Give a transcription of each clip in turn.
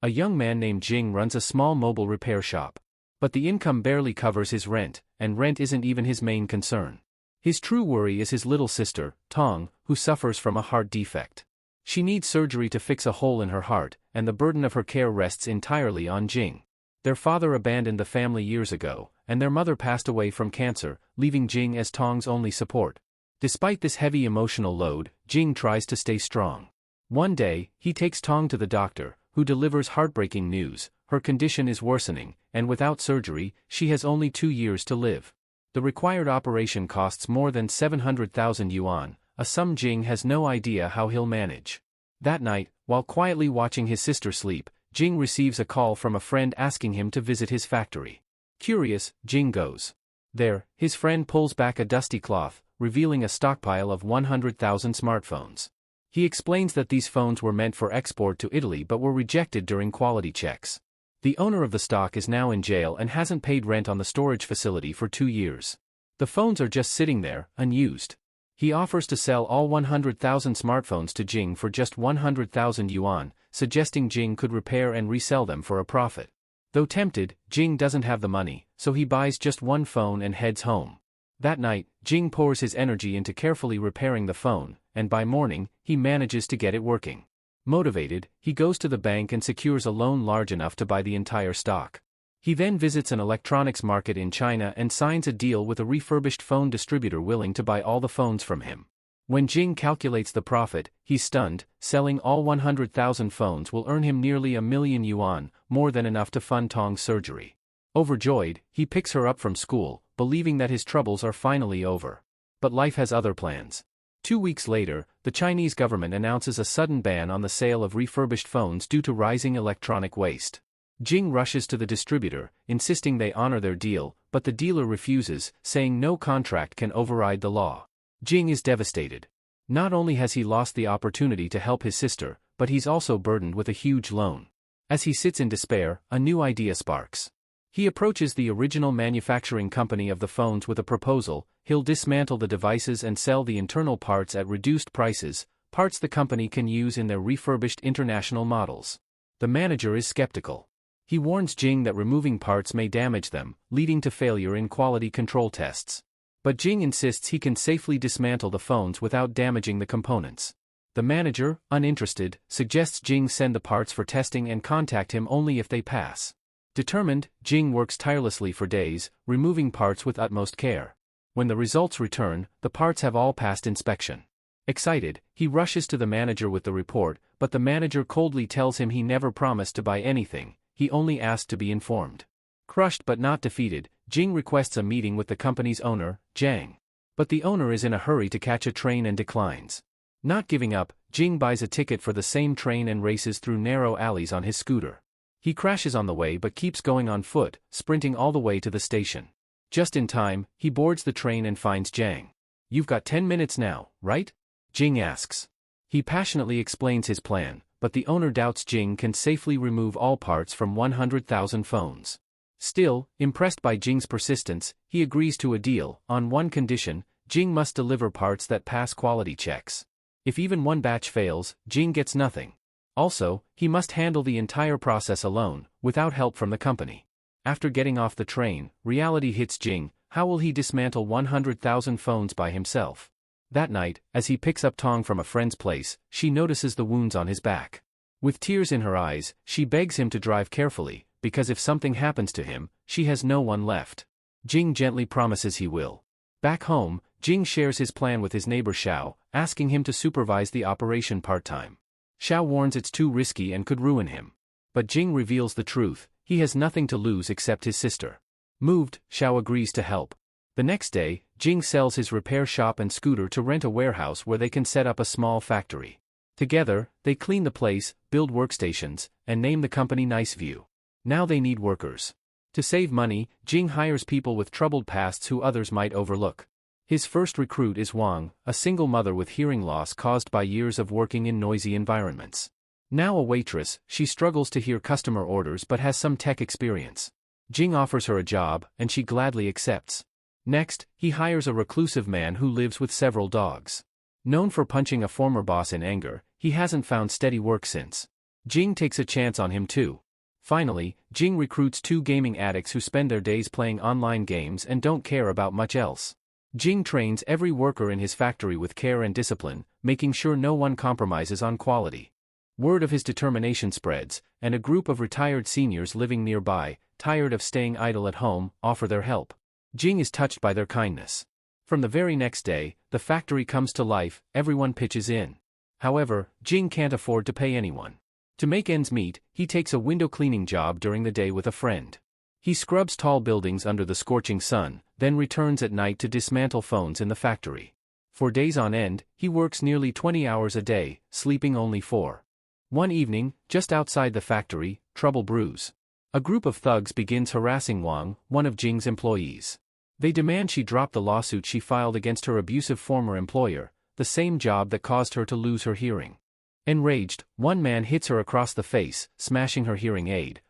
A young man named Jing runs a small mobile repair shop. But the income barely covers his rent, and rent isn't even his main concern. His true worry is his little sister, Tong, who suffers from a heart defect. She needs surgery to fix a hole in her heart, and the burden of her care rests entirely on Jing. Their father abandoned the family years ago, and their mother passed away from cancer, leaving Jing as Tong's only support. Despite this heavy emotional load, Jing tries to stay strong. One day, he takes Tong to the doctor, who delivers heartbreaking news. Her condition is worsening, and without surgery, she has only 2 years to live. The required operation costs more than 700,000 yuan, a sum Jing has no idea how he'll manage. That night, while quietly watching his sister sleep, Jing receives a call from a friend asking him to visit his factory. Curious, Jing goes. There, his friend pulls back a dusty cloth, revealing a stockpile of 100,000 smartphones. He explains that these phones were meant for export to Italy but were rejected during quality checks. The owner of the stock is now in jail and hasn't paid rent on the storage facility for 2 years. The phones are just sitting there, unused. He offers to sell all 100,000 smartphones to Jing for just 100,000 yuan, suggesting Jing could repair and resell them for a profit. Though tempted, Jing doesn't have the money, so he buys just one phone and heads home. That night, Jing pours his energy into carefully repairing the phone, and by morning, he manages to get it working. Motivated, he goes to the bank and secures a loan large enough to buy the entire stock. He then visits an electronics market in China and signs a deal with a refurbished phone distributor willing to buy all the phones from him. When Jing calculates the profit, he's stunned. Selling all 100,000 phones will earn him nearly 1 million yuan, more than enough to fund Tong's surgery. Overjoyed, he picks her up from school, believing that his troubles are finally over. But life has other plans. 2 weeks later, the Chinese government announces a sudden ban on the sale of refurbished phones due to rising electronic waste. Jing rushes to the distributor, insisting they honor their deal, but the dealer refuses, saying no contract can override the law. Jing is devastated. Not only has he lost the opportunity to help his sister, but he's also burdened with a huge loan. As he sits in despair, a new idea sparks. He approaches the original manufacturing company of the phones with a proposal. He'll dismantle the devices and sell the internal parts at reduced prices, parts the company can use in their refurbished international models. The manager is skeptical. He warns Jing that removing parts may damage them, leading to failure in quality control tests. But Jing insists he can safely dismantle the phones without damaging the components. The manager, uninterested, suggests Jing send the parts for testing and contact him only if they pass. Determined, Jing works tirelessly for days, removing parts with utmost care. When the results return, the parts have all passed inspection. Excited, he rushes to the manager with the report, but the manager coldly tells him he never promised to buy anything, he only asked to be informed. Crushed but not defeated, Jing requests a meeting with the company's owner, Zhang. But the owner is in a hurry to catch a train and declines. Not giving up, Jing buys a ticket for the same train and races through narrow alleys on his scooter. He crashes on the way but keeps going on foot, sprinting all the way to the station. Just in time, he boards the train and finds Zhang. "You've got 10 minutes now, right?" Jing asks. He passionately explains his plan, but the owner doubts Jing can safely remove all parts from 100,000 phones. Still, impressed by Jing's persistence, he agrees to a deal. On one condition, Jing must deliver parts that pass quality checks. If even one batch fails, Jing gets nothing. Also, he must handle the entire process alone, without help from the company. After getting off the train, reality hits Jing. How will he dismantle 100,000 phones by himself? That night, as he picks up Tong from a friend's place, she notices the wounds on his back. With tears in her eyes, she begs him to drive carefully, because if something happens to him, she has no one left. Jing gently promises he will. Back home, Jing shares his plan with his neighbor Xiao, asking him to supervise the operation part-time. Xiao warns it's too risky and could ruin him. But Jing reveals the truth. He has nothing to lose except his sister. Moved, Xiao agrees to help. The next day, Jing sells his repair shop and scooter to rent a warehouse where they can set up a small factory. Together, they clean the place, build workstations, and name the company Nice View. Now they need workers. To save money, Jing hires people with troubled pasts who others might overlook. His first recruit is Wang, a single mother with hearing loss caused by years of working in noisy environments. Now a waitress, she struggles to hear customer orders but has some tech experience. Jing offers her a job, and she gladly accepts. Next, he hires a reclusive man who lives with several dogs. Known for punching a former boss in anger, he hasn't found steady work since. Jing takes a chance on him too. Finally, Jing recruits 2 gaming addicts who spend their days playing online games and don't care about much else. Jing trains every worker in his factory with care and discipline, making sure no one compromises on quality. Word of his determination spreads, and a group of retired seniors living nearby, tired of staying idle at home, offer their help. Jing is touched by their kindness. From the very next day, the factory comes to life, everyone pitches in. However, Jing can't afford to pay anyone. To make ends meet, he takes a window cleaning job during the day with a friend. He scrubs tall buildings under the scorching sun, then returns at night to dismantle phones in the factory. For days on end, he works nearly 20 hours a day, sleeping only 4. One evening, just outside the factory, trouble brews. A group of thugs begins harassing Wang, one of Jing's employees. They demand she drop the lawsuit she filed against her abusive former employer, the same job that caused her to lose her hearing. Enraged, one man hits her across the face, smashing her hearing aid.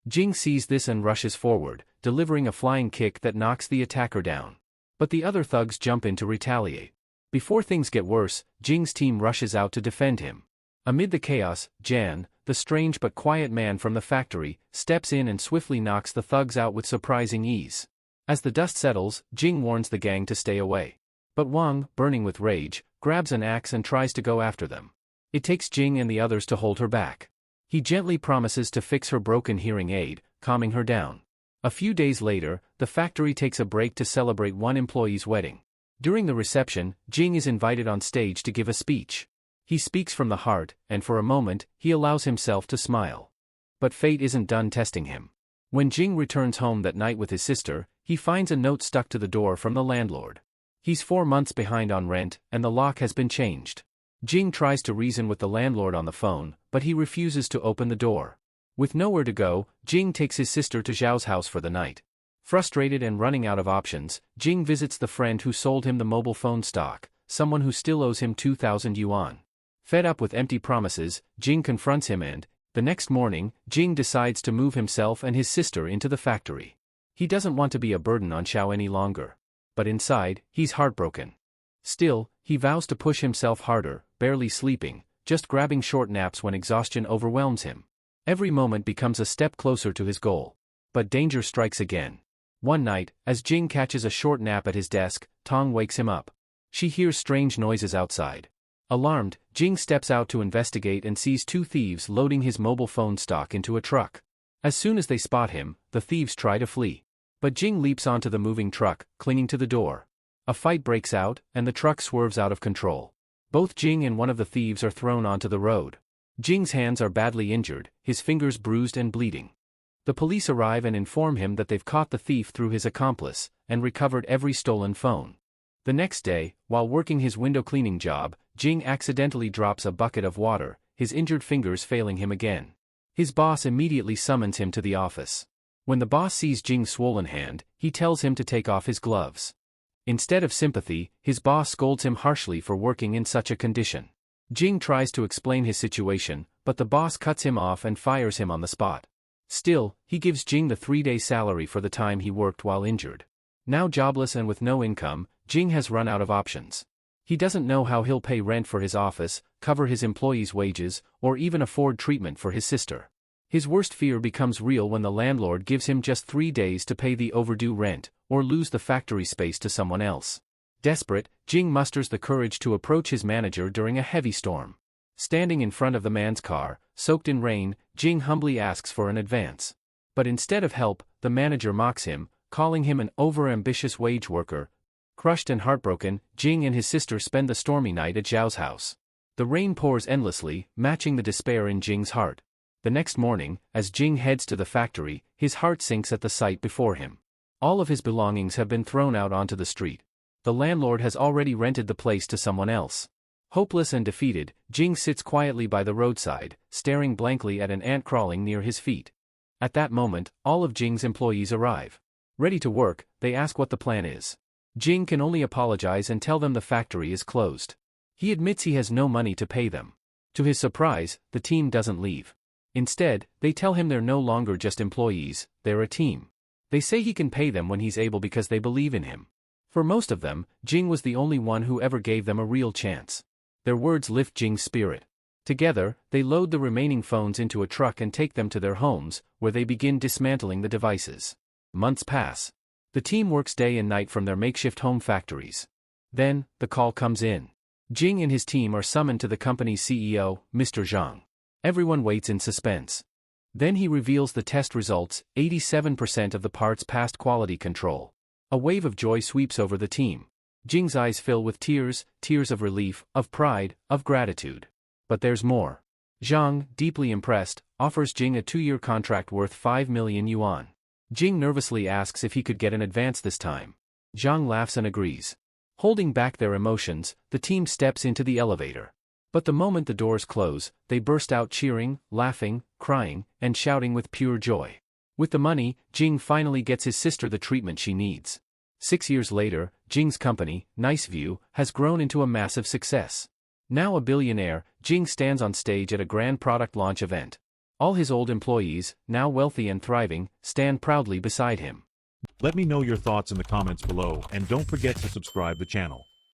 Jing sees this and rushes forward, delivering a flying kick that knocks the attacker down. But the other thugs jump in to retaliate. Before things get worse, Jing's team rushes out to defend him. Amid the chaos, Jan, the strange but quiet man from the factory, steps in and swiftly knocks the thugs out with surprising ease. As the dust settles, Jing warns the gang to stay away. But Wang, burning with rage, grabs an axe and tries to go after them. It takes Jing and the others to hold her back. He gently promises to fix her broken hearing aid, calming her down. A few days later, the factory takes a break to celebrate one employee's wedding. During the reception, Jing is invited on stage to give a speech. He speaks from the heart, and for a moment, he allows himself to smile. But fate isn't done testing him. When Jing returns home that night with his sister, he finds a note stuck to the door from the landlord. He's 4 months behind on rent, and the lock has been changed. Jing tries to reason with the landlord on the phone, but he refuses to open the door. With nowhere to go, Jing takes his sister to Zhao's house for the night. Frustrated and running out of options, Jing visits the friend who sold him the mobile phone stock, someone who still owes him 2,000 yuan. Fed up with empty promises, Jing confronts him and, the next morning, Jing decides to move himself and his sister into the factory. He doesn't want to be a burden on Xiao any longer. But inside, he's heartbroken. Still, he vows to push himself harder, barely sleeping, just grabbing short naps when exhaustion overwhelms him. Every moment becomes a step closer to his goal. But danger strikes again. One night, as Jing catches a short nap at his desk, Tong wakes him up. She hears strange noises outside. Alarmed, Jing steps out to investigate and sees 2 thieves loading his mobile phone stock into a truck. As soon as they spot him, the thieves try to flee. But Jing leaps onto the moving truck, clinging to the door. A fight breaks out, and the truck swerves out of control. Both Jing and one of the thieves are thrown onto the road. Jing's hands are badly injured, his fingers bruised and bleeding. The police arrive and inform him that they've caught the thief through his accomplice, and recovered every stolen phone. The next day, while working his window cleaning job, Jing accidentally drops a bucket of water, his injured fingers failing him again. His boss immediately summons him to the office. When the boss sees Jing's swollen hand, he tells him to take off his gloves. Instead of sympathy, his boss scolds him harshly for working in such a condition. Jing tries to explain his situation, but the boss cuts him off and fires him on the spot. Still, he gives Jing the 3-day salary for the time he worked while injured. Now jobless and with no income, Jing has run out of options. He doesn't know how he'll pay rent for his office, cover his employees' wages, or even afford treatment for his sister. His worst fear becomes real when the landlord gives him just 3 days to pay the overdue rent, or lose the factory space to someone else. Desperate, Jing musters the courage to approach his manager during a heavy storm. Standing in front of the man's car, soaked in rain, Jing humbly asks for an advance. But instead of help, the manager mocks him, calling him an over-ambitious wage worker. Crushed and heartbroken, Jing and his sister spend the stormy night at Zhao's house. The rain pours endlessly, matching the despair in Jing's heart. The next morning, as Jing heads to the factory, his heart sinks at the sight before him. All of his belongings have been thrown out onto the street. The landlord has already rented the place to someone else. Hopeless and defeated, Jing sits quietly by the roadside, staring blankly at an ant crawling near his feet. At that moment, all of Jing's employees arrive. Ready to work, they ask what the plan is. Jing can only apologize and tell them the factory is closed. He admits he has no money to pay them. To his surprise, the team doesn't leave. Instead, they tell him they're no longer just employees, they're a team. They say he can pay them when he's able because they believe in him. For most of them, Jing was the only one who ever gave them a real chance. Their words lift Jing's spirit. Together, they load the remaining phones into a truck and take them to their homes, where they begin dismantling the devices. Months pass. The team works day and night from their makeshift home factories. Then, the call comes in. Jing and his team are summoned to the company's CEO, Mr. Zhong. Everyone waits in suspense. Then he reveals the test results: 87% of the parts passed quality control. A wave of joy sweeps over the team. Jing's eyes fill with tears, tears of relief, of pride, of gratitude. But there's more. Zhong, deeply impressed, offers Jing a 2-year contract worth 5 million yuan. Jing nervously asks if he could get an advance this time. Zhong laughs and agrees. Holding back their emotions, the team steps into the elevator. But the moment the doors close, they burst out cheering, laughing, crying, and shouting with pure joy. With the money, Jing finally gets his sister the treatment she needs. 6 years later, Jing's company, Nice View, has grown into a massive success. Now a billionaire, Jing stands on stage at a grand product launch event. All his old employees, now wealthy and thriving, stand proudly beside him. Let me know your thoughts in the comments below, and don't forget to subscribe the channel.